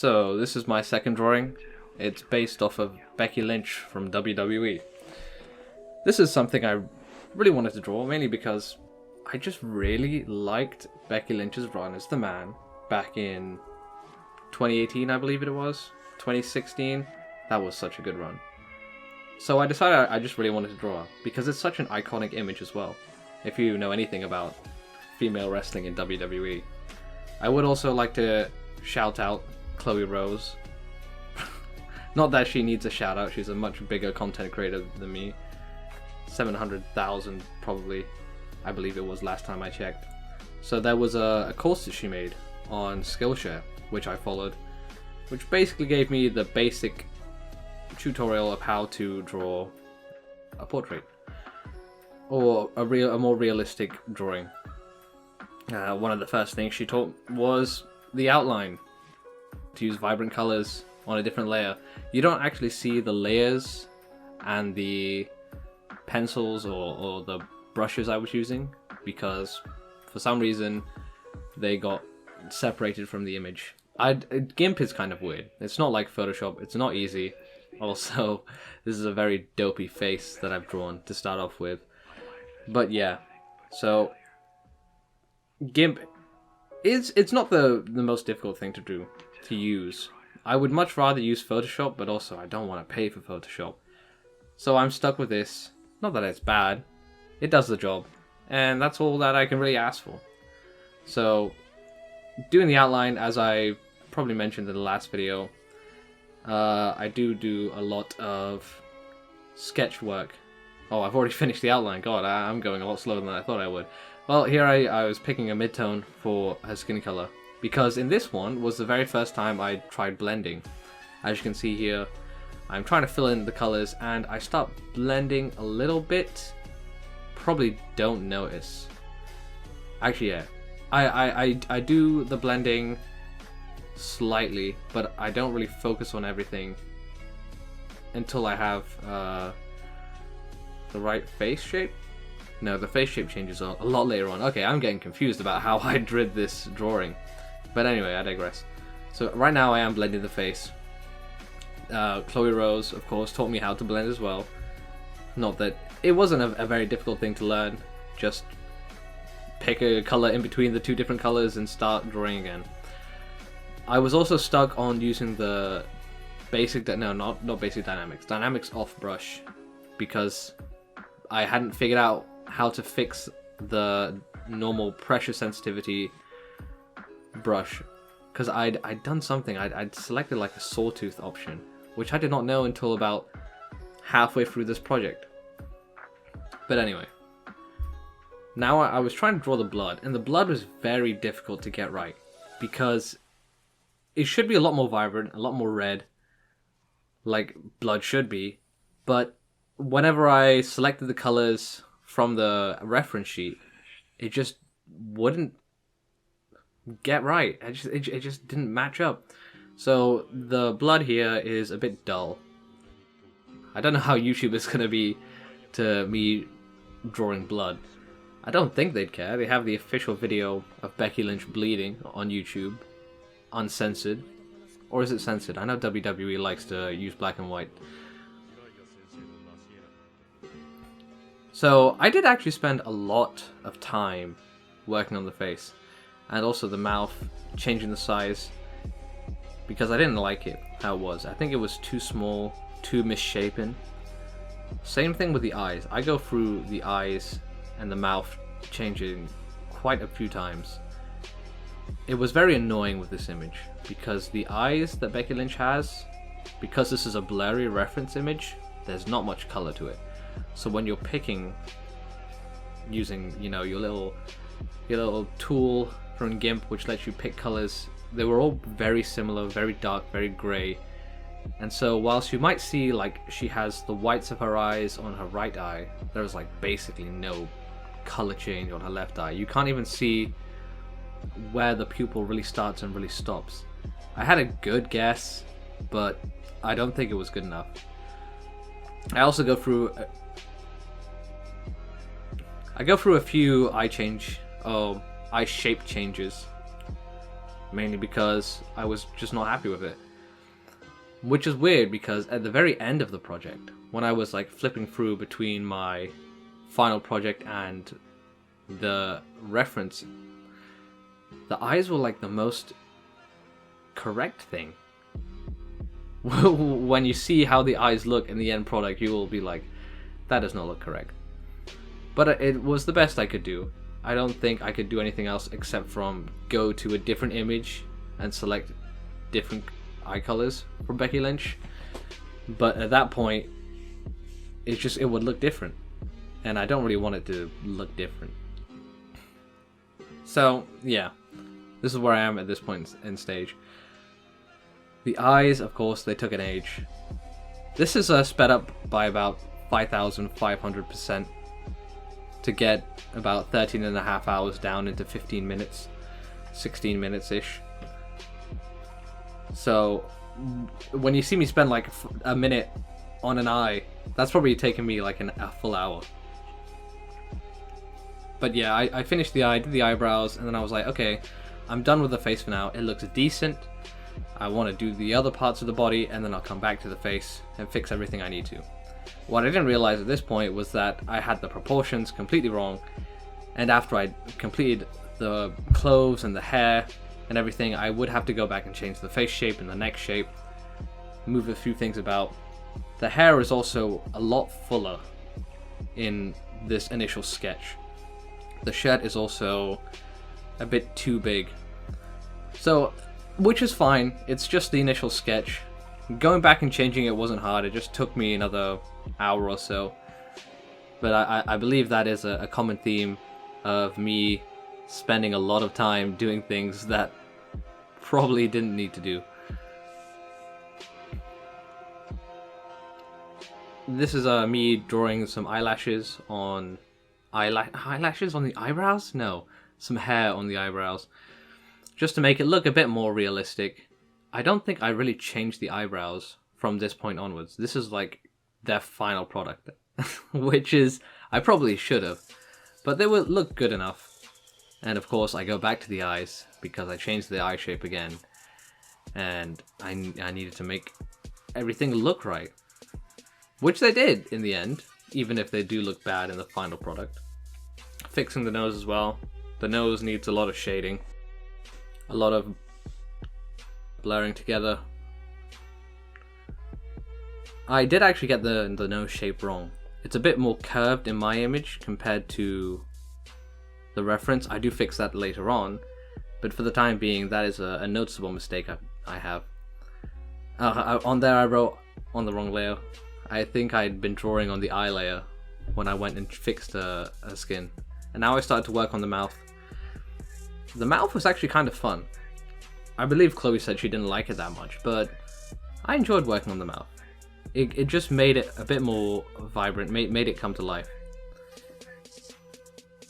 So this is my second drawing. It's based off of Becky Lynch from WWE. This is something I really wanted to draw, mainly because I just really liked Becky Lynch's run as the Man back in 2018, I believe it was. 2016. That was such a good run. So I decided I just really wanted to draw because it's such an iconic image as well. If you know anything about female wrestling in WWE. I would also like to shout out Chloe Rose. Not that she needs a shout out, she's a much bigger content creator than me. 700,000 probably, I believe it was last time I checked. So there was a course that she made on Skillshare, which I followed, which basically gave me the basic tutorial of how to draw a portrait or a more realistic drawing. One of the first things she taught was the outline, to use vibrant colors on a different layer. You don't actually see the layers and the pencils or the brushes I was using because for some reason they got separated from the image. GIMP is kind of weird. It's not like Photoshop, it's not easy. Also, this is a very dopey face that I've drawn to start off with. But yeah, so GIMP it's not the most difficult thing to use. I would much rather use Photoshop, but also I don't want to pay for Photoshop. So I'm stuck with this. Not that it's bad, it does the job, and that's all that I can really ask for. So, doing the outline, as I probably mentioned in the last video, I do a lot of sketch work. Oh, I've already finished the outline. God, I'm going a lot slower than I thought I would. Well, here I was picking a midtone for her skin color, because in this one was the very first time I tried blending. As you can see here, I'm trying to fill in the colors, and I start blending a little bit. Probably don't notice. Actually, yeah. I do the blending slightly, but I don't really focus on everything until I have the right face shape. No, the face shape changes a lot later on. Okay, I'm getting confused about how I did this drawing. But anyway, I digress. So right now I am blending the face. Chloe Rose, of course, taught me how to blend as well. Not that it wasn't a very difficult thing to learn. Just pick a color in between the two different colors and start drawing again. I was also stuck on using the basic, not basic dynamics off brush, because I hadn't figured out how to fix the normal pressure sensitivity brush, because I'd done something. I'd selected like a sawtooth option, which I did not know until about halfway through this project. But anyway, now I was trying to draw the blood, and the blood was very difficult to get right, because it should be a lot more vibrant, a lot more red, like blood should be, but whenever I selected the colors from the reference sheet, it just wouldn't get right. It just didn't match up. So the blood here is a bit dull. I don't know how YouTube is going to be to me drawing blood. I don't think they'd care. They have the official video of Becky Lynch bleeding on YouTube, uncensored. Or is it censored? I know WWE likes to use black and white. So I did actually spend a lot of time working on the face, and also the mouth, changing the size, because I didn't like it how it was. I think it was too small, too misshapen. Same thing with the eyes. I go through the eyes and the mouth changing quite a few times. It was very annoying with this image, because the eyes that Becky Lynch has, because this is a blurry reference image, there's not much color to it. So when you're picking, using, you know, your little tool from GIMP, which lets you pick colors, they were all very similar, very dark, very gray. And so whilst you might see like she has the whites of her eyes on her right eye, there's like basically no color change on her left eye. You can't even see where the pupil really starts and really stops. I had a good guess, but I don't think it was good enough. I also go through a few eye shape changes. mainly because I was just not happy with it. Which is weird because at the very end of the project, when I was like flipping through between my final project and the reference, the eyes were like the most correct thing. When you see how the eyes look in the end product, you will be like, that does not look correct. But it was the best I could do. I don't think I could do anything else except from go to a different image and select different eye colors from Becky Lynch. But at that point, it would look different. And I don't really want it to look different. So, yeah. This is where I am at this point in stage. The eyes, of course, they took an age. This is sped up by about 5,500% to get about 13.5 hours down into 15 minutes, 16 minutes-ish. So, when you see me spend like a minute on an eye, that's probably taken me like a full hour. But yeah, I finished the eye, did the eyebrows, and then I was like, okay, I'm done with the face for now. It looks decent. I want to do the other parts of the body, and then I'll come back to the face and fix everything I need to. What I didn't realize at this point was that I had the proportions completely wrong, and after I completed the clothes and the hair and everything, I would have to go back and change the face shape and the neck shape, move a few things about. The hair is also a lot fuller in this initial sketch. The shirt is also a bit too big. So, which is fine, it's just the initial sketch. Going back and changing it wasn't hard, it just took me another hour or so. But I believe that is a common theme of me spending a lot of time doing things that probably didn't need to do. This is me drawing some eyelashes on eyelashes on the eyebrows? No, some hair on the eyebrows, just to make it look a bit more realistic. I don't think I really changed the eyebrows from this point onwards. This is like their final product, which is, I probably should have, but they would look good enough. And of course I go back to the eyes because I changed the eye shape again, and I needed to make everything look right, which they did in the end, even if they do look bad in the final product. Fixing the nose as well. The nose needs a lot of shading, a lot of blurring together. I did actually get the nose shape wrong. It's a bit more curved in my image compared to the reference. I do fix that later on, but for the time being, that is a noticeable mistake I have. On there I wrote on the wrong layer. I think I'd been drawing on the eye layer when I went and fixed a skin. And now I started to work on the mouth. The mouth was actually kind of fun. I believe Chloe said she didn't like it that much, but I enjoyed working on the mouth. It just made it a bit more vibrant, made it come to life.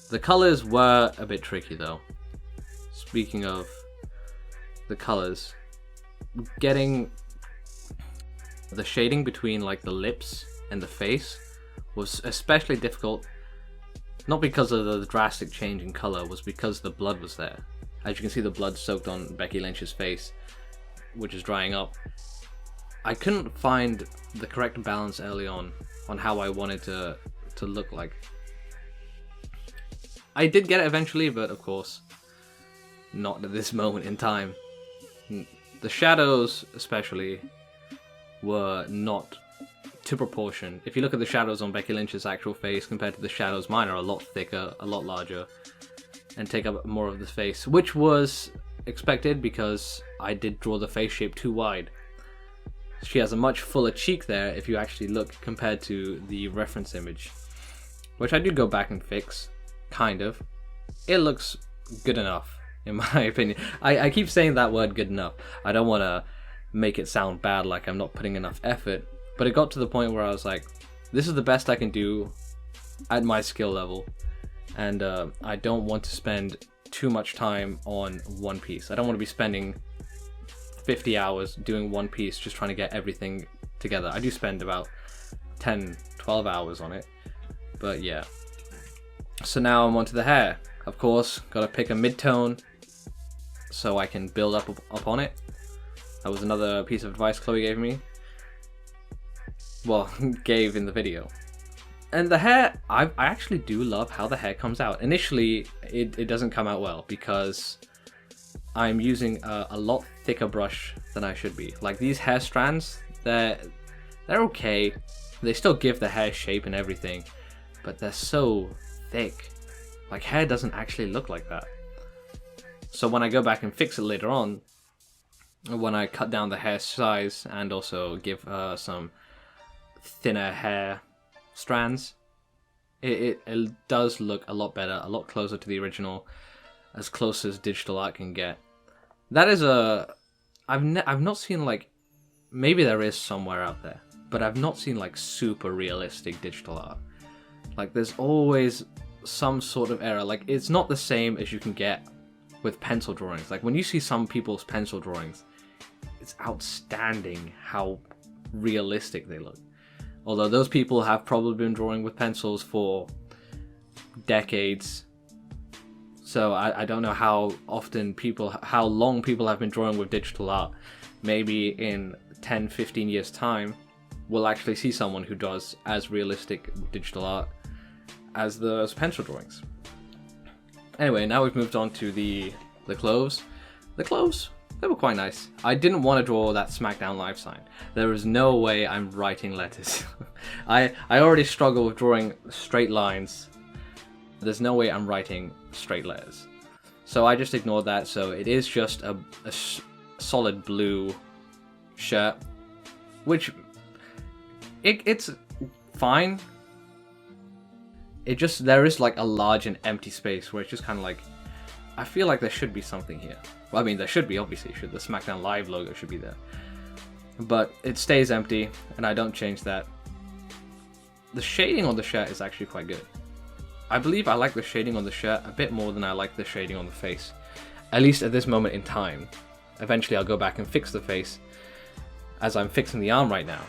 The colors were a bit tricky though. Speaking of the colors, getting the shading between like the lips and the face was especially difficult. Not because of the drastic change in color, was because the blood was there. As you can see, the blood soaked on Becky Lynch's face, which is drying up. I couldn't find the correct balance early on how I wanted to look like. I did get it eventually, but of course, not at this moment in time. The shadows, especially, were not to proportion. If you look at the shadows on Becky Lynch's actual face compared to the shadows, mine are a lot thicker, a lot larger, and take up more of the face, which was expected because I did draw the face shape too wide. She has a much fuller cheek there if you actually look compared to the reference image, which I do go back and fix, kind of. It looks good enough, in my opinion. I keep saying that word, good enough. I don't want to make it sound bad, like I'm not putting enough effort, but it got to the point where I was like, this is the best I can do at my skill level, and I don't want to spend too much time on one piece. I don't want to be spending 50 hours doing one piece just trying to get everything together. I do spend about 10-12 hours on it, but yeah. So now I'm onto the hair. Of course, gotta pick a mid-tone so I can build up upon it. That was another piece of advice Chloe gave me. Well, gave in the video. And the hair, I actually do love how the hair comes out. Initially, it doesn't come out well because I'm using a lot thicker brush than I should be. Like these hair strands, they're okay. They still give the hair shape and everything, but they're so thick. Like hair doesn't actually look like that. So when I go back and fix it later on, when I cut down the hair size and also give some thinner hair strands, it does look a lot better, a lot closer to the original, as close as digital art can get. That is I've not seen, like, maybe there is somewhere out there, but I've not seen like super realistic digital art. Like there's always some sort of error. Like it's not the same as you can get with pencil drawings. Like when you see some people's pencil drawings, it's outstanding how realistic they look. Although those people have probably been drawing with pencils for decades. So I don't know how long people have been drawing with digital art. Maybe in 10, 15 years time, we'll actually see someone who does as realistic digital art as those pencil drawings. Anyway, now we've moved on to the clothes. The clothes, they were quite nice. I didn't want to draw that SmackDown Live sign. There is no way I'm writing letters. I already struggle with drawing straight lines. There's no way I'm writing straight letters. So I just ignored that. So it is just a solid blue shirt, which it's fine. There is like a large and empty space where it's just kind of like, I feel like there should be something here. Well, I mean, there should be, obviously. The SmackDown Live logo should be there. But it stays empty, and I don't change that. The shading on the shirt is actually quite good. I believe I like the shading on the shirt a bit more than I like the shading on the face. At least at this moment in time. Eventually I'll go back and fix the face, as I'm fixing the arm right now.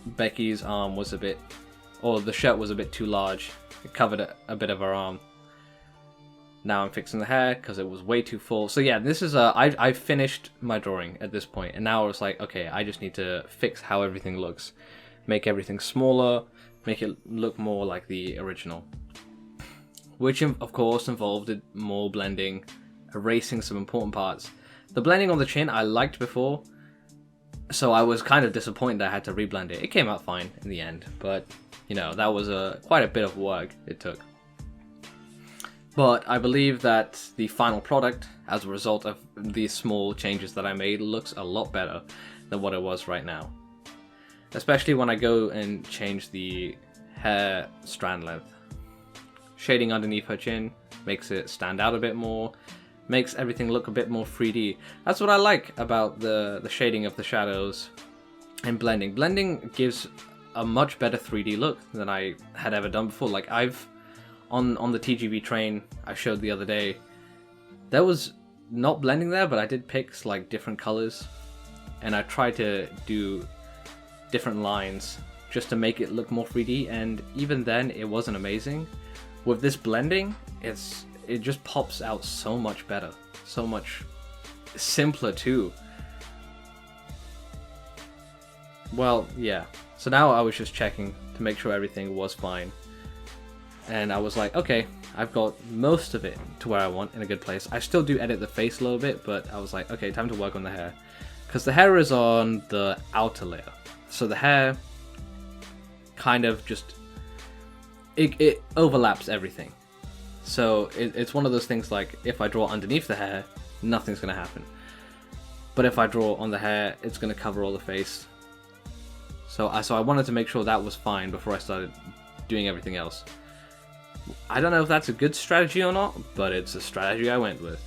Becky's arm was the shirt was a bit too large. It covered a bit of her arm. Now I'm fixing the hair because it was way too full. So yeah, this is I finished my drawing at this point, and now I was like, okay, I just need to fix how everything looks, make everything smaller, make it look more like the original, which of course involved more blending, erasing some important parts. The blending on the chin I liked before, so I was kind of disappointed I had to reblend it. It came out fine in the end, but you know, that was quite a bit of work it took. But I believe that the final product, as a result of these small changes that I made, looks a lot better than what it was right now. Especially when I go and change the hair strand length. Shading underneath her chin makes it stand out a bit more, makes everything look a bit more 3D. That's what I like about the shading of the shadows and blending. Blending gives a much better 3D look than I had ever done before. Like on the TGV train I showed the other day, there was not blending there, but I did pick like different colors, and I tried to do different lines just to make it look more 3D, and even then it wasn't amazing. With this blending, it just pops out so much better, so much simpler too. Well, yeah. So now I was just checking to make sure everything was fine. And I was like, okay, I've got most of it to where I want in a good place. I still do edit the face a little bit, but I was like, okay, time to work on the hair. Because the hair is on the outer layer. So the hair kind of just, it overlaps everything. So it's one of those things like, if I draw underneath the hair, nothing's going to happen. But if I draw on the hair, it's going to cover all the face. So I wanted to make sure that was fine before I started doing everything else. I don't know if that's a good strategy or not, but it's a strategy I went with.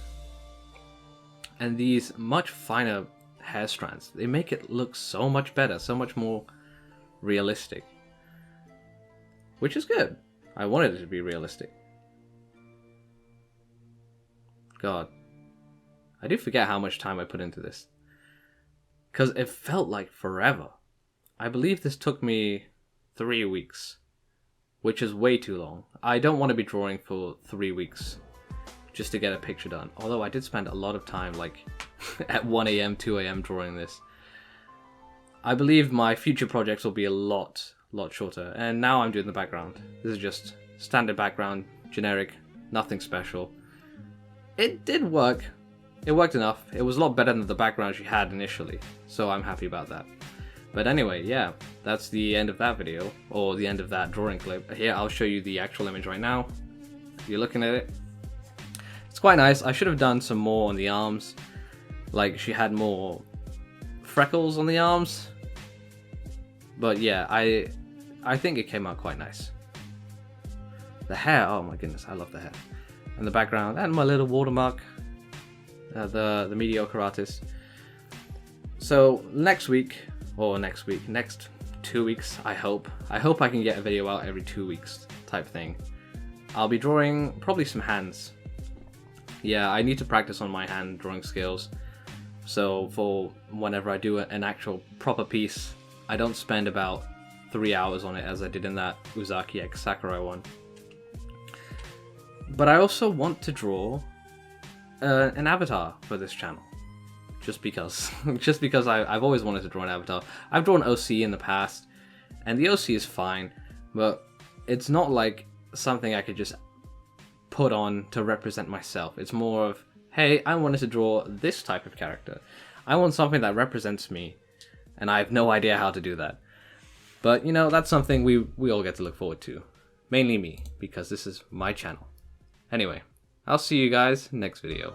And these much finer hair strands, they make it look so much better, so much more realistic. Which is good. I wanted it to be realistic. God. I do forget how much time I put into this. Because it felt like forever. I believe this took me 3 weeks. Which is way too long. I don't want to be drawing for 3 weeks just to get a picture done. Although I did spend a lot of time, like at 1 a.m., 2 a.m. drawing this. I believe my future projects will be a lot shorter. And now I'm doing the background. This is just standard background, generic, nothing special. It did work. It worked enough. It was a lot better than the background she had initially. So I'm happy about that. But anyway, yeah, that's the end of that video, or the end of that drawing clip. Here, I'll show you the actual image right now. If you're looking at it, it's quite nice. I should have done some more on the arms. Like, she had more freckles on the arms. But yeah, I think it came out quite nice. The hair, oh my goodness, I love the hair. And the background, and my little watermark, the mediocre artist. So next 2 weeks, I hope I can get a video out every 2 weeks type thing. I'll be drawing probably some hands. Yeah, I need to practice on my hand drawing skills. So for whenever I do an actual proper piece, I don't spend about 3 hours on it as I did in that Uzaki X Sakurai one. But I also want to draw an avatar for this channel. Just because. Just because I've always wanted to draw an avatar. I've drawn OC in the past, and the OC is fine, but it's not like something I could just put on to represent myself. It's more of, hey, I wanted to draw this type of character. I want something that represents me, and I have no idea how to do that. But, you know, that's something we all get to look forward to. Mainly me, because this is my channel. Anyway, I'll see you guys next video.